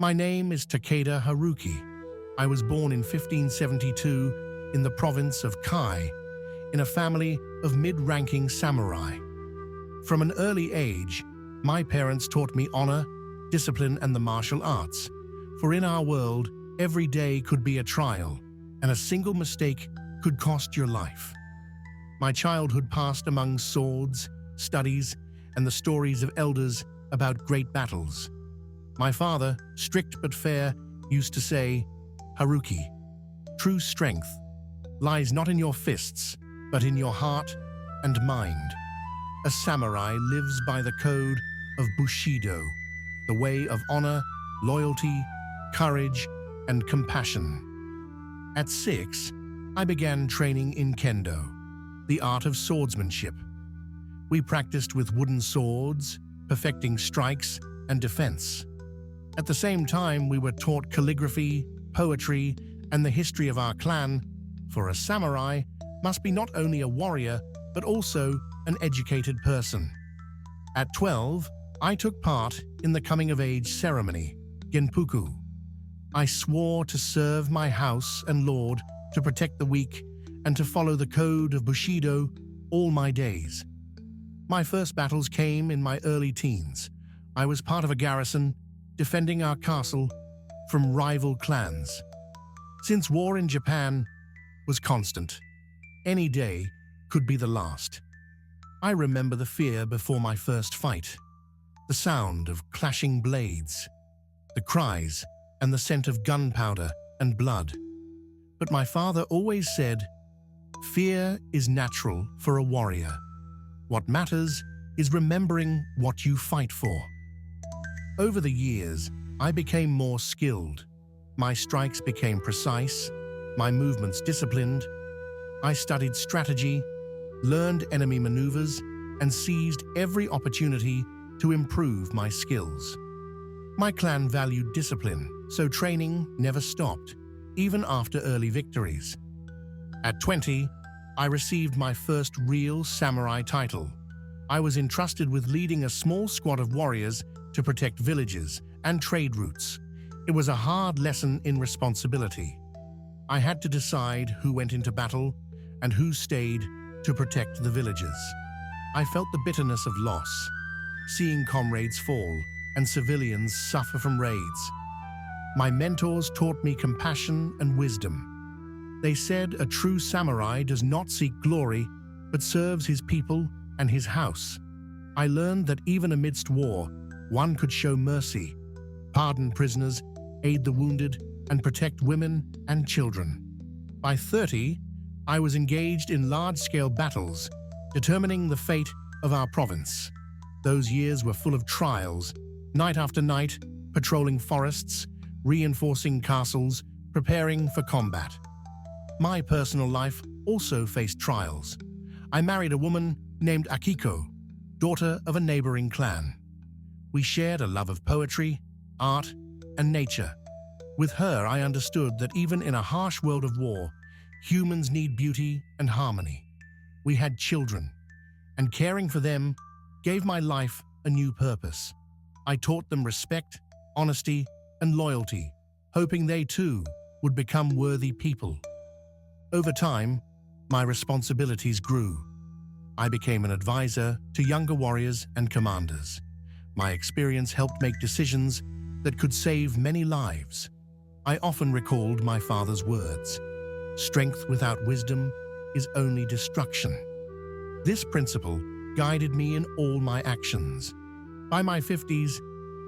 My name is Takeda Haruki. I was born in 1572 in the province of Kai, in a family of mid-ranking samurai. From an early age, my parents taught me honor, discipline, and the martial arts, for in our world, every day could be a trial, and a single mistake could cost your life. My childhood passed among swords, studies, and the stories of elders about great battles. My father, strict but fair, used to say, "Haruki, true strength lies not in your fists, but in your heart and mind." A samurai lives by the code of Bushido, the way of honor, loyalty, courage, and compassion. At 6, I began training in kendo, the art of swordsmanship. We practiced with wooden swords, perfecting strikes and defense. At the same time, we were taught calligraphy, poetry, and the history of our clan, for a samurai must be not only a warrior, but also an educated person. At 12, I took part in the coming-of-age ceremony, Genpuku. I swore to serve my house and lord, to protect the weak, and to follow the code of Bushido all my days. My first battles came in my early teens. I was part of a garrison, defending our castle from rival clans. Since war in Japan was constant, any day could be the last. I remember the fear before my first fight, the sound of clashing blades, the cries, and the scent of gunpowder and blood. But my father always said, "Fear is natural for a warrior. What matters is remembering what you fight for." Over the years, I became more skilled. My strikes became precise, my movements disciplined. I studied strategy, learned enemy maneuvers, and seized every opportunity to improve my skills. My clan valued discipline, so training never stopped, even after early victories. At 20, I received my first real samurai title. I was entrusted with leading a small squad of warriors to protect villages and trade routes. It was a hard lesson in responsibility. I had to decide who went into battle and who stayed to protect the villages. I felt the bitterness of loss, seeing comrades fall and civilians suffer from raids. My mentors taught me compassion and wisdom. They said a true samurai does not seek glory, but serves his people and his house. I learned that even amidst war, one could show mercy, pardon prisoners, aid the wounded, and protect women and children. By 30, I was engaged in large-scale battles, determining the fate of our province. Those years were full of trials, night after night, patrolling forests, reinforcing castles, preparing for combat. My personal life also faced trials. I married a woman named Akiko, daughter of a neighboring clan. We shared a love of poetry, art, and nature. With her, I understood that even in a harsh world of war, humans need beauty and harmony. We had children, and caring for them gave my life a new purpose. I taught them respect, honesty, and loyalty, hoping they too would become worthy people. Over time, my responsibilities grew. I became an advisor to younger warriors and commanders. My experience helped make decisions that could save many lives. I often recalled my father's words, "Strength without wisdom is only destruction." This principle guided me in all my actions. By my 50s,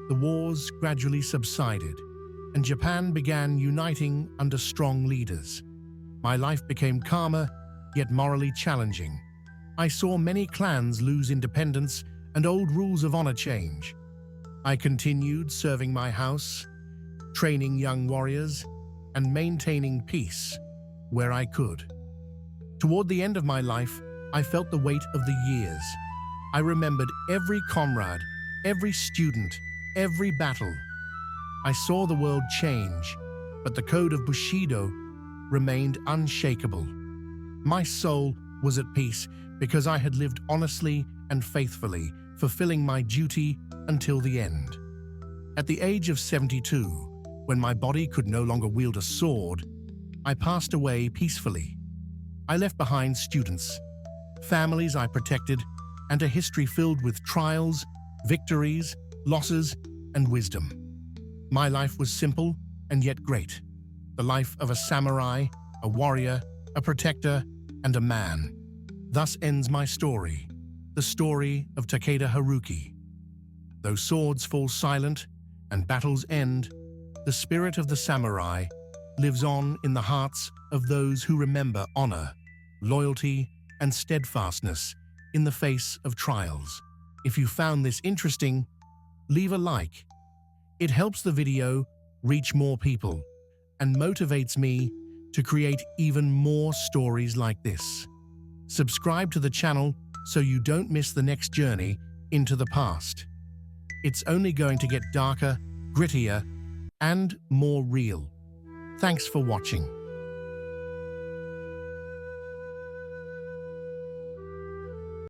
the wars gradually subsided, and Japan began uniting under strong leaders. My life became calmer, yet morally challenging. I saw many clans lose independence and old rules of honor change. I continued serving my house, training young warriors, and maintaining peace where I could. Toward the end of my life, I felt the weight of the years. I remembered every comrade, every student, every battle. I saw the world change, but the code of Bushido remained unshakable. My soul was at peace because I had lived honestly and faithfully, fulfilling my duty until the end. At the age of 72, when my body could no longer wield a sword, I passed away peacefully. I left behind students, families I protected, and a history filled with trials, victories, losses, and wisdom. My life was simple and yet great. The life of a samurai, a warrior, a protector, and a man. Thus ends my story, the story of Takeda Haruki. Though swords fall silent and battles end, the spirit of the samurai lives on in the hearts of those who remember honor, loyalty, and steadfastness in the face of trials. If you found this interesting, leave a like. It helps the video reach more people and motivates me to create even more stories like this. Subscribe to the channel so you don't miss the next journey into the past. It's only going to get darker, grittier, and more real. Thanks for watching.